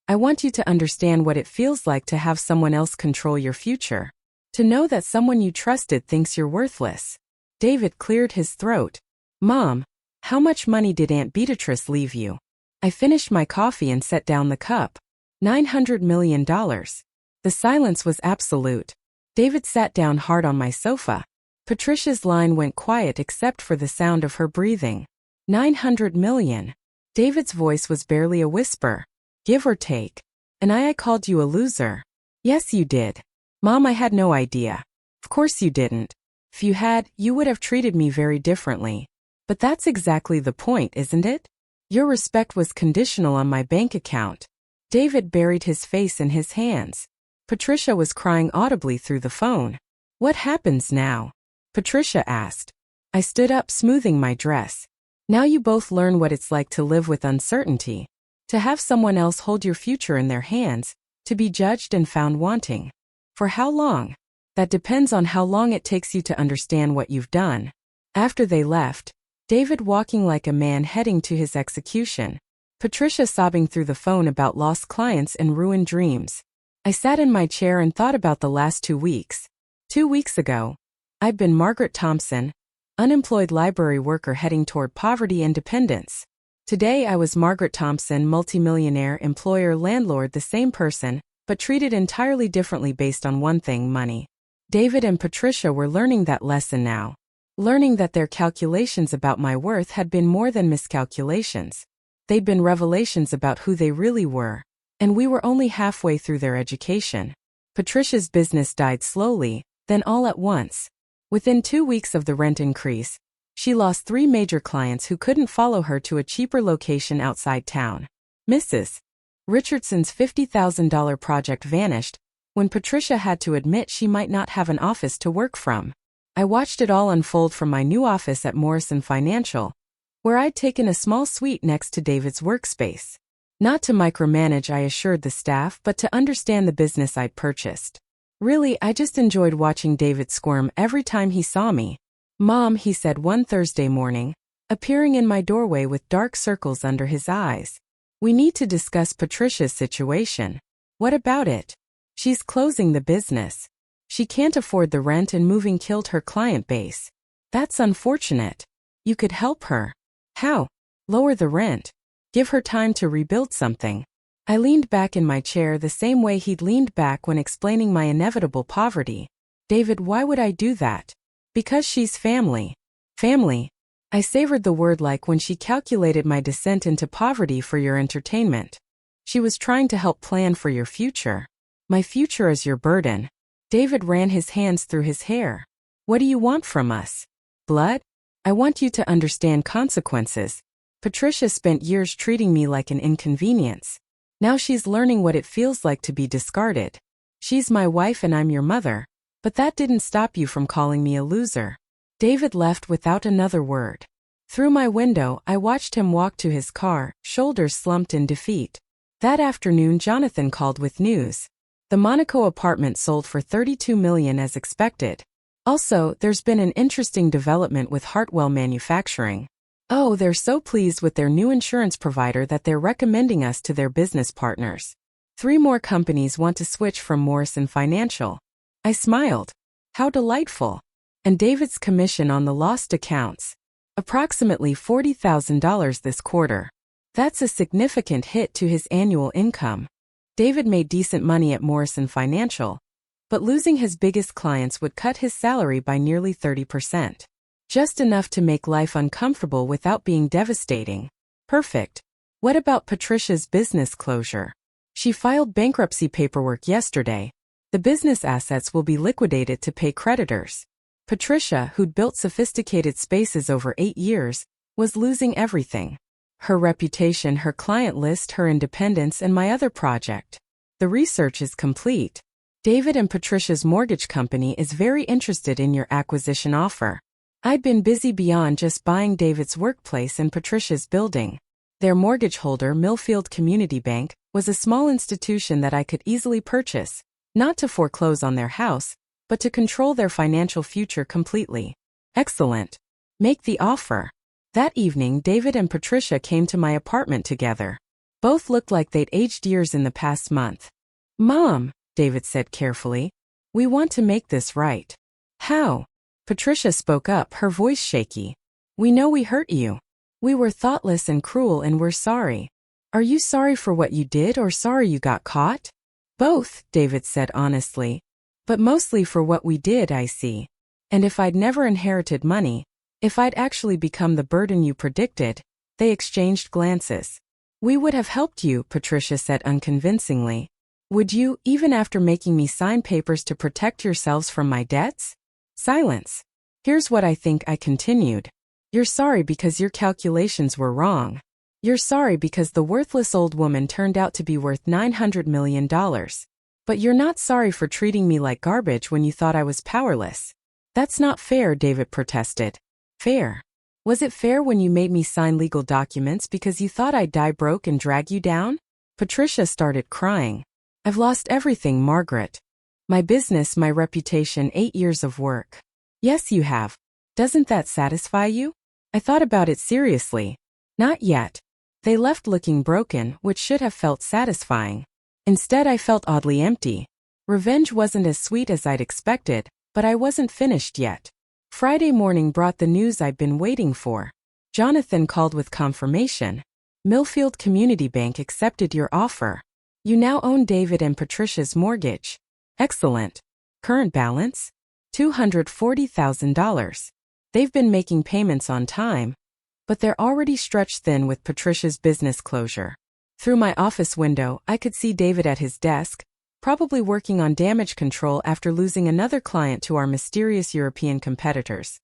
I want you to understand what it feels like to have someone else control your future. To know that someone you trusted thinks you're worthless. David cleared his throat. Mom, how much money did Aunt Beatrice leave you? I finished my coffee and set down the cup. $900 million. The silence was absolute. David sat down hard on my sofa. Patricia's line went quiet except for the sound of her breathing. 900 million. David's voice was barely a whisper. Give or take. And I called you a loser. Yes, you did. Mom, I had no idea. Of course you didn't. If you had, you would have treated me very differently. But that's exactly the point, isn't it? Your respect was conditional on my bank account. David buried his face in his hands. Patricia was crying audibly through the phone. What happens now? Patricia asked. I stood up, smoothing my dress. Now you both learn what it's like to live with uncertainty. To have someone else hold your future in their hands, to be judged and found wanting. For how long? That depends on how long it takes you to understand what you've done. After they left, David walking like a man heading to his execution. Patricia sobbing through the phone about lost clients and ruined dreams. I sat in my chair and thought about the last 2 weeks. 2 weeks ago, I'd been Margaret Thompson, unemployed library worker heading toward poverty independence. Today I was Margaret Thompson, multimillionaire, employer, landlord, the same person, but treated entirely differently based on one thing: money. David and Patricia were learning that lesson now. Learning that their calculations about my worth had been more than miscalculations. They'd been revelations about who they really were. And we were only halfway through their education. Patricia's business died slowly, then all at once. Within 2 weeks of the rent increase, she lost 3 major clients who couldn't follow her to a cheaper location outside town. Mrs. Richardson's $50,000 project vanished when Patricia had to admit she might not have an office to work from. I watched it all unfold from my new office at Morrison Financial, where I'd taken a small suite next to David's workspace. Not to micromanage, I assured the staff, but to understand the business I'd purchased. Really, I just enjoyed watching David squirm every time he saw me. "Mom," he said one Thursday morning, appearing in my doorway with dark circles under his eyes. "We need to discuss Patricia's situation." "What about it?" "She's closing the business. She can't afford the rent and moving killed her client base." "That's unfortunate. You could help her." "How?" "Lower the rent. Give her time to rebuild something." I leaned back in my chair the same way he'd leaned back when explaining my inevitable poverty. "David, why would I do that?" "Because she's family." "Family?" I savored the word like when she calculated my descent into poverty for your entertainment. She was trying to help plan for your future. "My future is your burden." David ran his hands through his hair. "What do you want from us? Blood? I want you to understand consequences. Patricia spent years treating me like an inconvenience. Now she's learning what it feels like to be discarded. She's my wife and I'm your mother, but that didn't stop you from calling me a loser." David left without another word. Through my window, I watched him walk to his car, shoulders slumped in defeat. That afternoon, Jonathan called with news. The Monaco apartment sold for $32 million as expected. Also, there's been an interesting development with Hartwell Manufacturing. Oh, they're so pleased with their new insurance provider that they're recommending us to their business partners. 3 more companies want to switch from Morrison Financial. I smiled. How delightful. And David's commission on the lost accounts. Approximately $40,000 this quarter. That's a significant hit to his annual income. David made decent money at Morrison Financial, but losing his biggest clients would cut his salary by nearly 30%. Just enough to make life uncomfortable without being devastating. Perfect. What about Patricia's business closure? She filed bankruptcy paperwork yesterday. The business assets will be liquidated to pay creditors. Patricia, who'd built sophisticated spaces over 8 years, was losing everything. Her reputation, her client list, her independence, and my other project. The research is complete. David and Patricia's mortgage company is very interested in your acquisition offer. I'd been busy beyond just buying David's workplace and Patricia's building. Their mortgage holder, Millfield Community Bank, was a small institution that I could easily purchase, not to foreclose on their house, but to control their financial future completely. Excellent. Make the offer. That evening, David and Patricia came to my apartment together. Both looked like they'd aged years in the past month. "Mom," David said carefully, "we want to make this right." "How?" Patricia spoke up, her voice shaky. "We know we hurt you. We were thoughtless and cruel and we're sorry." "Are you sorry for what you did or sorry you got caught?" "Both," David said honestly. "But mostly for what we did, I see. And if I'd never inherited money, if I'd actually become the burden you predicted." They exchanged glances. "We would have helped you," Patricia said unconvincingly. "Would you, even after making me sign papers to protect yourselves from my debts?" Silence. "Here's what I think," I continued. "You're sorry because your calculations were wrong. You're sorry because the worthless old woman turned out to be worth $900 million. But you're not sorry for treating me like garbage when you thought I was powerless." "That's not fair," David protested. "Fair? Was it fair when you made me sign legal documents because you thought I'd die broke and drag you down?" Patricia started crying. "I've lost everything, Margaret. My business, my reputation, 8 years of work." "Yes, you have. Doesn't that satisfy you?" I thought about it seriously. "Not yet. They left looking broken, which should have felt satisfying. Instead, I felt oddly empty. Revenge wasn't as sweet as I'd expected, but I wasn't finished yet. Friday morning brought the news I'd been waiting for. Jonathan called with confirmation. Millfield Community Bank accepted your offer. You now own David and Patricia's mortgage. Excellent. Current balance? $240,000. They've been making payments on time, but they're already stretched thin with Patricia's business closure. Through my office window, I could see David at his desk, probably working on damage control after losing another client to our mysterious European competitors.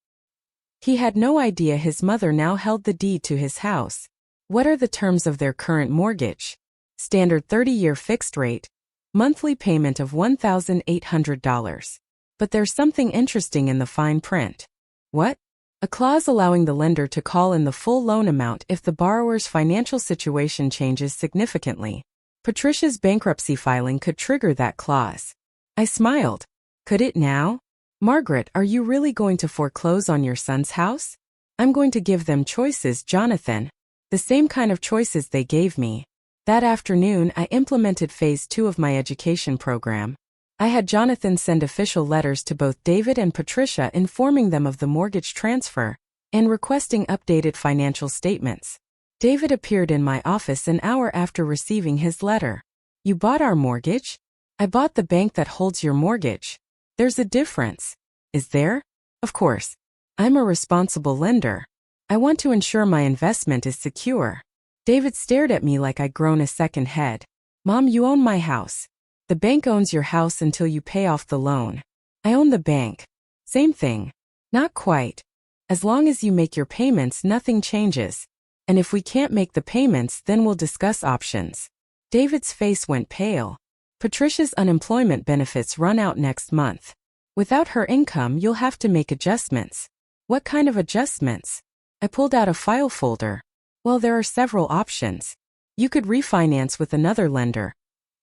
He had no idea his mother now held the deed to his house. What are the terms of their current mortgage? Standard 30-year fixed rate, monthly payment of $1,800. But there's something interesting in the fine print. What? A clause allowing the lender to call in the full loan amount if the borrower's financial situation changes significantly. Patricia's bankruptcy filing could trigger that clause. I smiled. Could it now? Margaret, are you really going to foreclose on your son's house? I'm going to give them choices, Jonathan. The same kind of choices they gave me. That afternoon, I implemented phase 2 of my education program. I had Jonathan send official letters to both David and Patricia informing them of the mortgage transfer and requesting updated financial statements. David appeared in my office an hour after receiving his letter. You bought our mortgage? I bought the bank that holds your mortgage. There's a difference. Is there? Of course. I'm a responsible lender. I want to ensure my investment is secure. David stared at me like I'd grown a second head. Mom, you own my house. The bank owns your house until you pay off the loan. I own the bank. Same thing. Not quite. As long as you make your payments, nothing changes. And if we can't make the payments, then we'll discuss options. David's face went pale. Patricia's unemployment benefits run out next month. Without her income, you'll have to make adjustments. What kind of adjustments? I pulled out a file folder. Well, there are several options. You could refinance with another lender.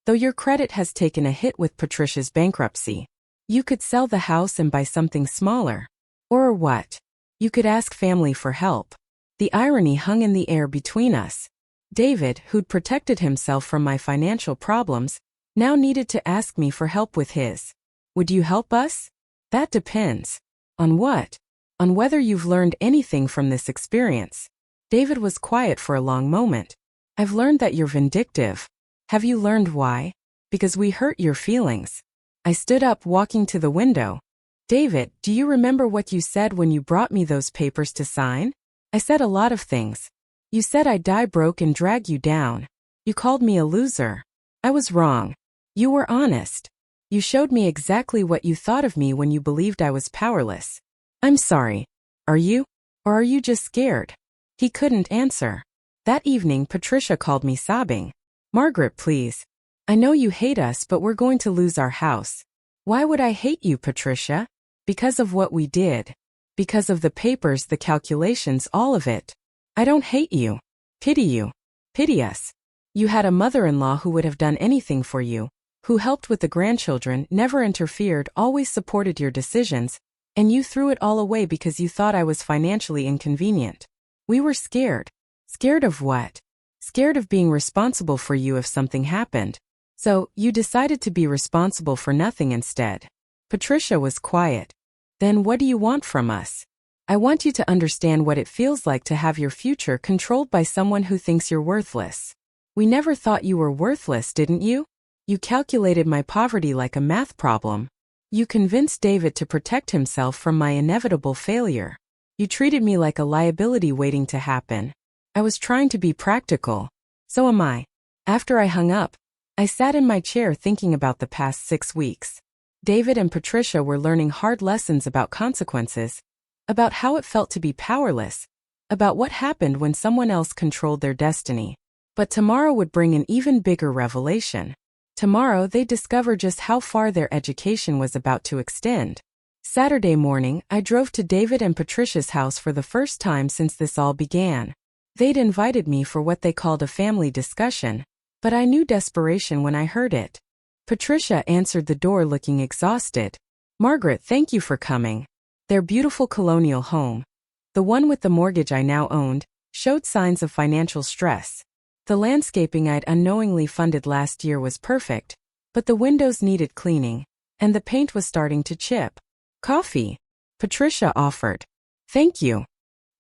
Though your credit has taken a hit with Patricia's bankruptcy. You could sell the house and buy something smaller. Or what? You could ask family for help. The irony hung in the air between us. David, who'd protected himself from my financial problems, now needed to ask me for help with his. Would you help us? That depends. On what? On whether you've learned anything from this experience. David was quiet for a long moment. I've learned that you're vindictive. Have you learned why? Because we hurt your feelings. I stood up, walking to the window. David, do you remember what you said when you brought me those papers to sign? I said a lot of things. You said I'd die broke and drag you down. You called me a loser. I was wrong. You were honest. You showed me exactly what you thought of me when you believed I was powerless. I'm sorry. Are you? Or are you just scared? He couldn't answer. That evening, Patricia called me sobbing. Margaret, please. I know you hate us, but we're going to lose our house. Why would I hate you, Patricia? Because of what we did. Because of the papers, the calculations, all of it. I don't hate you. Pity you. Pity us. You had a mother-in-law who would have done anything for you, who helped with the grandchildren, never interfered, always supported your decisions, and you threw it all away because you thought I was financially inconvenient. We were scared. Scared of what? Scared of being responsible for you if something happened. So, you decided to be responsible for nothing instead. Patricia was quiet. Then what do you want from us? I want you to understand what it feels like to have your future controlled by someone who thinks you're worthless. We never thought you were worthless, didn't you? You calculated my poverty like a math problem. You convinced David to protect himself from my inevitable failure. You treated me like a liability waiting to happen. I was trying to be practical. So am I. After I hung up, I sat in my chair thinking about the past 6 weeks. David and Patricia were learning hard lessons about consequences, about how it felt to be powerless, about what happened when someone else controlled their destiny. But tomorrow would bring an even bigger revelation. Tomorrow they'd discover just how far their education was about to extend. Saturday morning, I drove to David and Patricia's house for the first time since this all began. They'd invited me for what they called a family discussion, but I knew desperation when I heard it. Patricia answered the door looking exhausted. Margaret, thank you for coming. Their beautiful colonial home, the one with the mortgage I now owned, showed signs of financial stress. The landscaping I'd unknowingly funded last year was perfect, but the windows needed cleaning, and the paint was starting to chip. Coffee, Patricia offered. Thank you.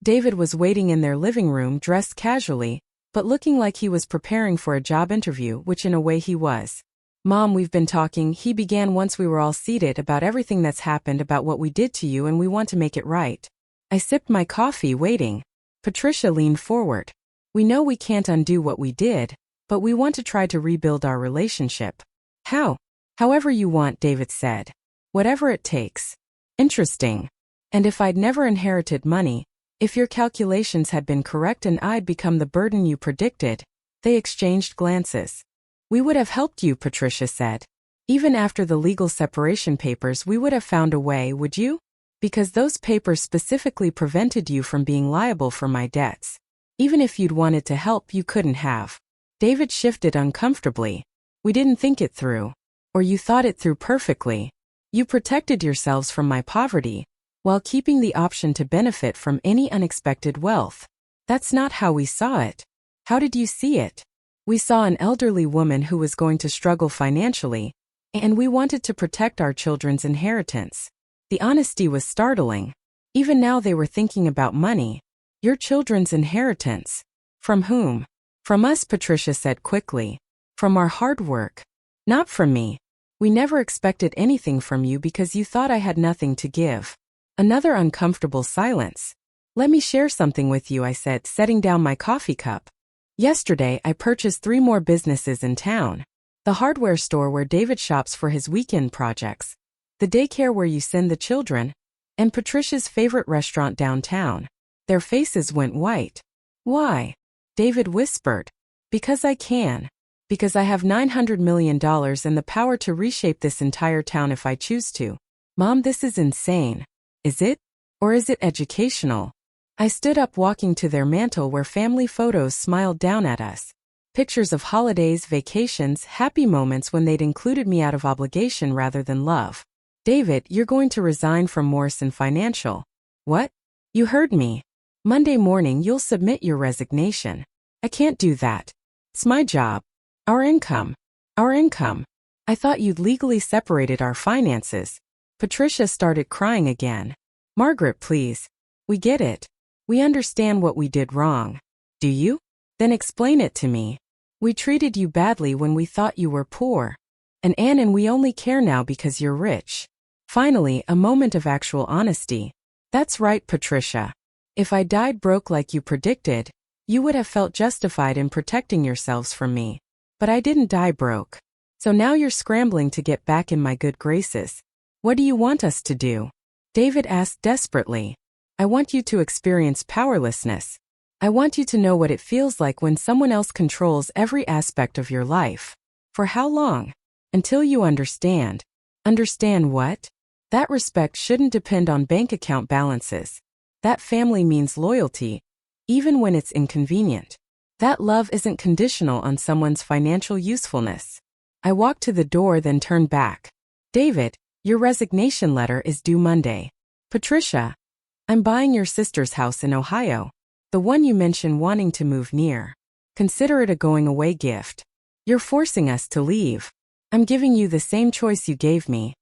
David was waiting in their living room dressed casually, but looking like he was preparing for a job interview, which in a way he was. Mom, we've been talking, he began once we were all seated, about everything that's happened, about what we did to you, and we want to make it right. I sipped my coffee, waiting. Patricia leaned forward. We know we can't undo what we did, but we want to try to rebuild our relationship. How? However you want, David said. Whatever it takes. Interesting. And if I'd never inherited money, if your calculations had been correct and I'd become the burden you predicted, they exchanged glances. We would have helped you, Patricia said. Even after the legal separation papers, we would have found a way, would you? Because those papers specifically prevented you from being liable for my debts. Even if you'd wanted to help, you couldn't have. David shifted uncomfortably. We didn't think it through. Or you thought it through perfectly. You protected yourselves from my poverty, while keeping the option to benefit from any unexpected wealth. That's not how we saw it. How did you see it? We saw an elderly woman who was going to struggle financially, and we wanted to protect our children's inheritance. The honesty was startling. Even now they were thinking about money. Your children's inheritance. From whom? From us, Patricia said quickly. From our hard work. Not from me. We never expected anything from you because you thought I had nothing to give. Another uncomfortable silence. Let me share something with you, I said, setting down my coffee cup. Yesterday, I purchased 3 more businesses in town. The hardware store where David shops for his weekend projects, the daycare where you send the children, and Patricia's favorite restaurant downtown. Their faces went white. Why? David whispered. Because I can. Because I have $900 million and the power to reshape this entire town if I choose to. Mom, this is insane. Is it? Or is it educational? I stood up, walking to their mantel where family photos smiled down at us. Pictures of holidays, vacations, happy moments when they'd included me out of obligation rather than love. David, you're going to resign from Morrison Financial. What? You heard me. Monday morning you'll submit your resignation. I can't do that. It's my job. Our income. Our income. I thought you'd legally separated our finances. Patricia started crying again. Margaret, please. We get it. We understand what we did wrong. Do you? Then explain it to me. We treated you badly when we thought you were poor. And Anne and we only care now because you're rich. Finally, a moment of actual honesty. That's right, Patricia. If I died broke like you predicted, you would have felt justified in protecting yourselves from me. But I didn't die broke. So now you're scrambling to get back in my good graces. What do you want us to do? David asked desperately. I want you to experience powerlessness. I want you to know what it feels like when someone else controls every aspect of your life. For how long? Until you understand. Understand what? That respect shouldn't depend on bank account balances. That family means loyalty, even when it's inconvenient. That love isn't conditional on someone's financial usefulness. I walked to the door, then turned back. David, your resignation letter is due Monday. Patricia, I'm buying your sister's house in Ohio. The one you mentioned wanting to move near. Consider it a going-away gift. You're forcing us to leave. I'm giving you the same choice you gave me.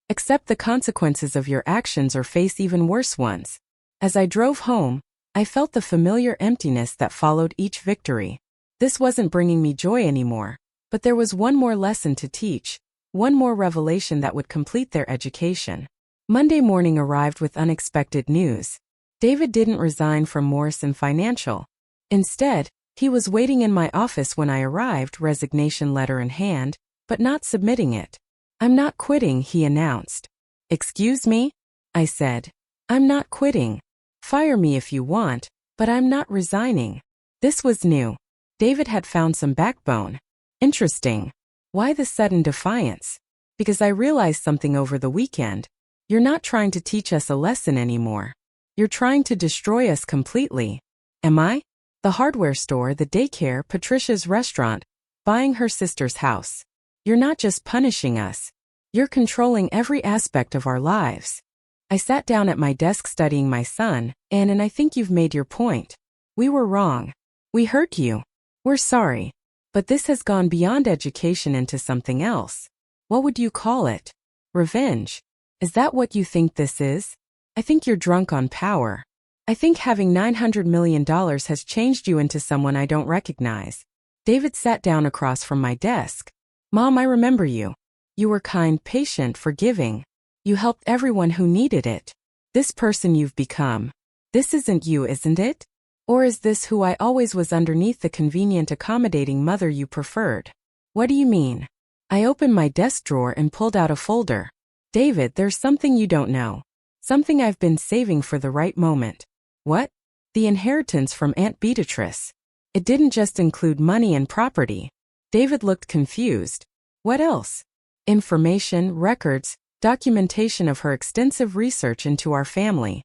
Accept the consequences of your actions or face even worse ones. As I drove home, I felt the familiar emptiness that followed each victory. This wasn't bringing me joy anymore, but there was one more lesson to teach, one more revelation that would complete their education. Monday morning arrived with unexpected news. David didn't resign from Morrison Financial. Instead, he was waiting in my office when I arrived, resignation letter in hand, but not submitting it. I'm not quitting, he announced. Excuse me? I said. I'm not quitting. Fire me if you want, but I'm not resigning. This was new. David had found some backbone. Interesting. Why the sudden defiance? Because I realized something over the weekend. You're not trying to teach us a lesson anymore. You're trying to destroy us completely. Am I? The hardware store, the daycare, Patricia's restaurant, buying her sister's house. You're not just punishing us. You're controlling every aspect of our lives. I sat down at my desk studying my son, and I think you've made your point. We were wrong. We hurt you. We're sorry, but this has gone beyond education into something else. What would you call it? Revenge. Is that what you think this is? I think you're drunk on power. I think having $900 million has changed you into someone I don't recognize. David sat down across from my desk. Mom, I remember you. You were kind, patient, forgiving. You helped everyone who needed it. This person you've become. This isn't you, isn't it? Or is this who I always was underneath the convenient, accommodating mother you preferred? What do you mean? I opened my desk drawer and pulled out a folder. David, there's something you don't know. Something I've been saving for the right moment. What? The inheritance from Aunt Beatrice. It didn't just include money and property. David looked confused. What else? Information, records, documentation of her extensive research into our family.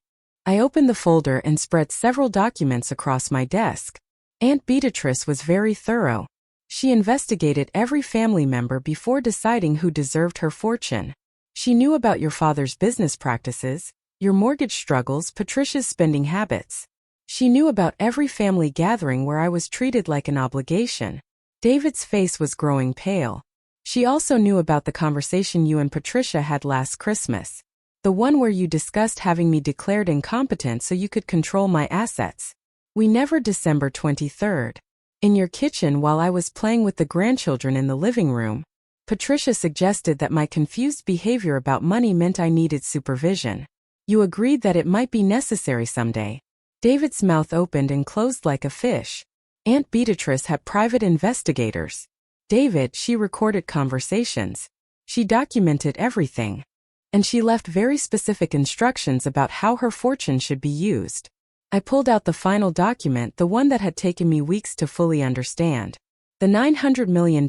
I opened the folder and spread several documents across my desk. Aunt Beatrice was very thorough. She investigated every family member before deciding who deserved her fortune. She knew about your father's business practices, your mortgage struggles, Patricia's spending habits. She knew about every family gathering where I was treated like an obligation. David's face was growing pale. She also knew about the conversation you and Patricia had last Christmas. The one where you discussed having me declared incompetent so you could control my assets. We never December 23rd. In your kitchen while I was playing with the grandchildren in the living room, Patricia suggested that my confused behavior about money meant I needed supervision. You agreed that it might be necessary someday. David's mouth opened and closed like a fish. Aunt Beatrice had private investigators. David, she recorded conversations. She documented everything. And she left very specific instructions about how her fortune should be used. I pulled out the final document, the one that had taken me weeks to fully understand. The $900 million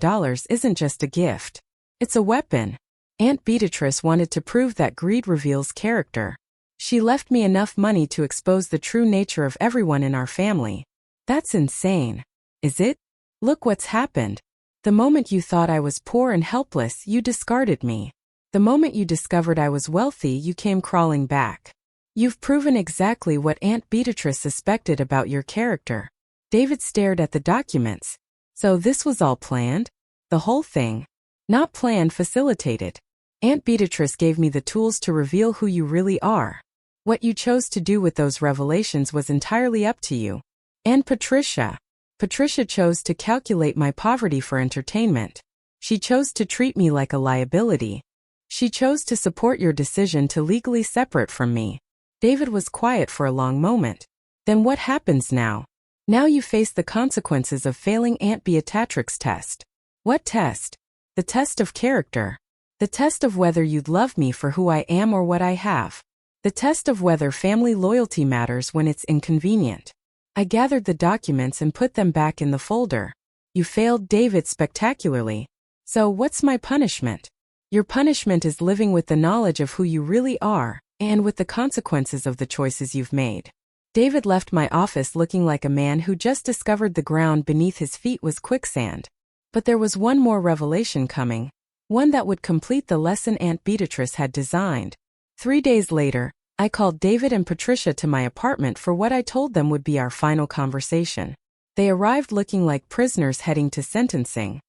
isn't just a gift. It's a weapon. Aunt Beatrice wanted to prove that greed reveals character. She left me enough money to expose the true nature of everyone in our family. That's insane. Is it? Look what's happened. The moment you thought I was poor and helpless, you discarded me. The moment you discovered I was wealthy, you came crawling back. You've proven exactly what Aunt Beatrice suspected about your character. David stared at the documents. So this was all planned? The whole thing? Not planned, facilitated. Aunt Beatrice gave me the tools to reveal who you really are. What you chose to do with those revelations was entirely up to you. And Patricia. Patricia chose to calculate my poverty for entertainment. She chose to treat me like a liability. She chose to support your decision to legally separate from me. David was quiet for a long moment. Then what happens now? Now you face the consequences of failing Aunt Beatrix's test. What test? The test of character. The test of whether you'd love me for who I am or what I have. The test of whether family loyalty matters when it's inconvenient. I gathered the documents and put them back in the folder. You failed David spectacularly. So what's my punishment? Your punishment is living with the knowledge of who you really are, and with the consequences of the choices you've made. David left my office looking like a man who just discovered the ground beneath his feet was quicksand. But there was one more revelation coming. One that would complete the lesson Aunt Beatrice had designed. 3 days later, I called David and Patricia to my apartment for what I told them would be our final conversation. They arrived looking like prisoners heading to sentencing.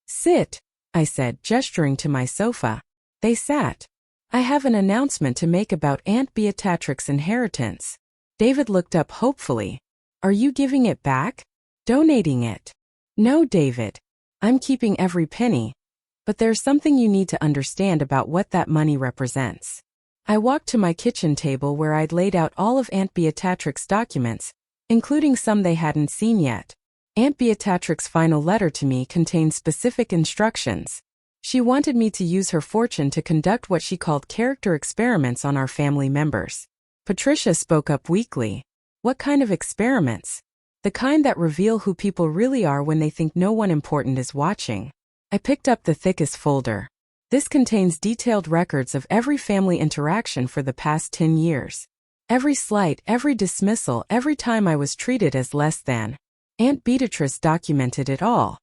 Sit, I said, gesturing to my sofa. They sat. I have an announcement to make about Aunt Beatrix's inheritance. David looked up hopefully. Are you giving it back? Donating it? No, David. I'm keeping every penny. But there's something you need to understand about what that money represents. I walked to my kitchen table where I'd laid out all of Aunt Beatrix's documents, including some they hadn't seen yet. Aunt Beatrix's final letter to me contained specific instructions. She wanted me to use her fortune to conduct what she called character experiments on our family members. Patricia spoke up weakly. What kind of experiments? The kind that reveal who people really are when they think no one important is watching. I picked up the thickest folder. This contains detailed records of every family interaction for the past 10 years. Every slight, every dismissal, every time I was treated as less than. Aunt Beatrice documented it all.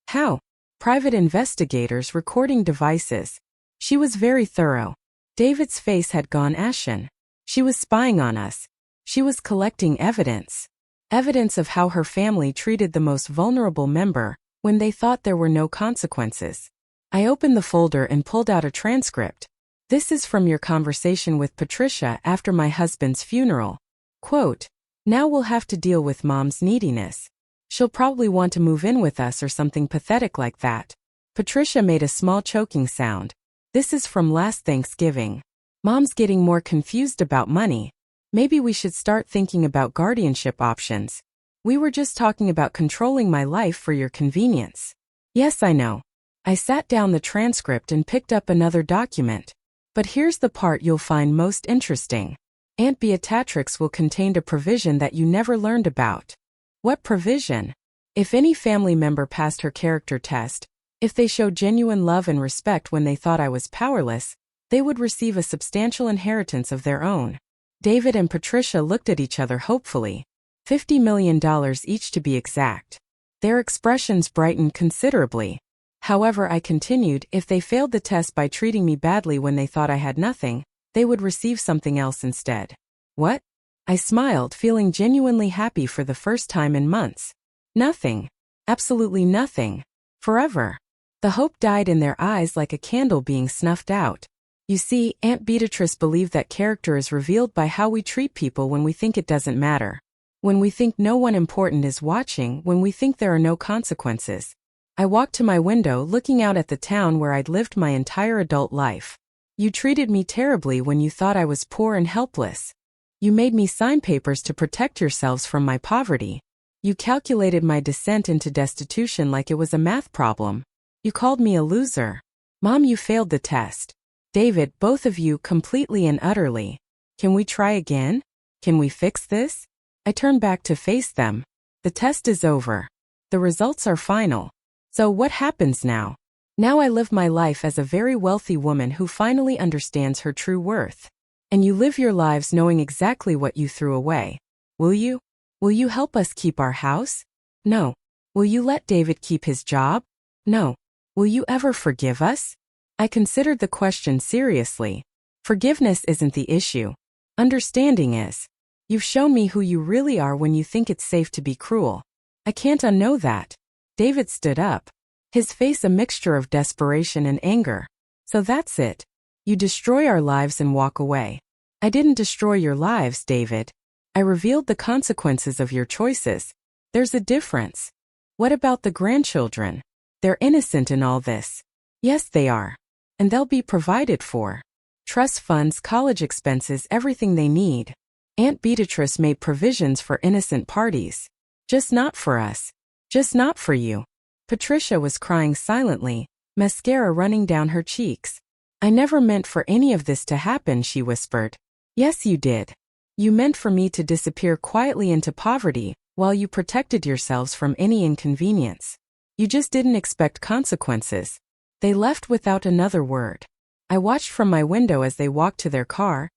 How? Private investigators, recording devices. She was very thorough. David's face had gone ashen. She was spying on us. She was collecting evidence. Evidence of how her family treated the most vulnerable member when they thought there were no consequences. I opened the folder and pulled out a transcript. This is from your conversation with Patricia after my husband's funeral. Quote, "Now we'll have to deal with Mom's neediness. She'll probably want to move in with us or something pathetic like that." Patricia made a small choking sound. This is from last Thanksgiving. "Mom's getting more confused about money. Maybe we should start thinking about guardianship options. We were just talking about controlling my life for your convenience." Yes, I know. I sat down the transcript and picked up another document. But here's the part you'll find most interesting. Aunt Beatrix will contain a provision that you never learned about. What provision? If any family member passed her character test, if they showed genuine love and respect when they thought I was powerless, they would receive a substantial inheritance of their own. David and Patricia looked at each other hopefully. $50 million each to be exact. Their expressions brightened considerably. However, I continued, if they failed the test by treating me badly when they thought I had nothing, they would receive something else instead. What? I smiled, feeling genuinely happy for the first time in months. Nothing. Absolutely nothing. Forever. The hope died in their eyes like a candle being snuffed out. You see, Aunt Beatrice believed that character is revealed by how we treat people when we think it doesn't matter. When we think no one important is watching, when we think there are no consequences. I walked to my window looking out at the town where I'd lived my entire adult life. You treated me terribly when you thought I was poor and helpless. You made me sign papers to protect yourselves from my poverty. You calculated my descent into destitution like it was a math problem. You called me a loser. Mom, you failed the test. David, both of you completely and utterly. Can we try again? Can we fix this? I turned back to face them. The test is over. The results are final. So what happens now? Now I live my life as a very wealthy woman who finally understands her true worth. And you live your lives knowing exactly what you threw away. Will you? Will you help us keep our house? No. Will you let David keep his job? No. Will you ever forgive us? I considered the question seriously. Forgiveness isn't the issue. Understanding is. You've shown me who you really are when you think it's safe to be cruel. I can't unknow that. David stood up. His face a mixture of desperation and anger. So that's it. You destroy our lives and walk away. I didn't destroy your lives, David. I revealed the consequences of your choices. There's a difference. What about the grandchildren? They're innocent in all this. Yes, they are. And they'll be provided for. Trust funds, college expenses, everything they need. Aunt Beatrice made provisions for innocent parties. Just not for us. Just not for you. Patricia was crying silently, mascara running down her cheeks. I never meant for any of this to happen, she whispered. Yes, you did. You meant for me to disappear quietly into poverty, while you protected yourselves from any inconvenience. You just didn't expect consequences. They left without another word. I watched from my window as they walked to their car.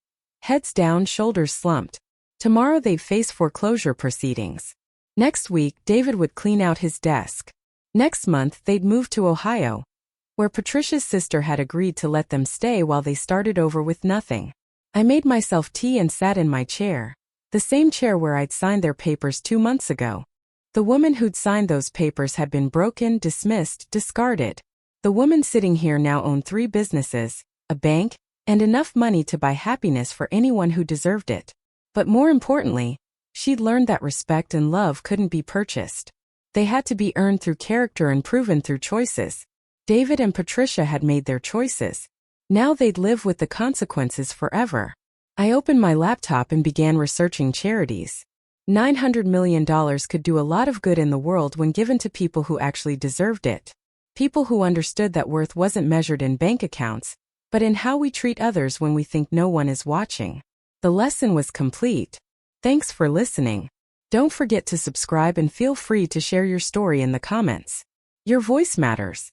Heads down, shoulders slumped. Tomorrow they'd face foreclosure proceedings. Next week, David would clean out his desk. Next month, they'd move to Ohio, where Patricia's sister had agreed to let them stay while they started over with nothing. I made myself tea and sat in my chair, the same chair where I'd signed their papers 2 months ago. The woman who'd signed those papers had been broken, dismissed, discarded. The woman sitting here now owned 3 businesses, a bank, and enough money to buy happiness for anyone who deserved it. But more importantly, she'd learned that respect and love couldn't be purchased. They had to be earned through character and proven through choices. David and Patricia had made their choices. Now they'd live with the consequences forever. I opened my laptop and began researching charities. $900 million could do a lot of good in the world when given to people who actually deserved it. People who understood that worth wasn't measured in bank accounts, but in how we treat others when we think no one is watching. The lesson was complete. Thanks for listening. Don't forget to subscribe and feel free to share your story in the comments. Your voice matters.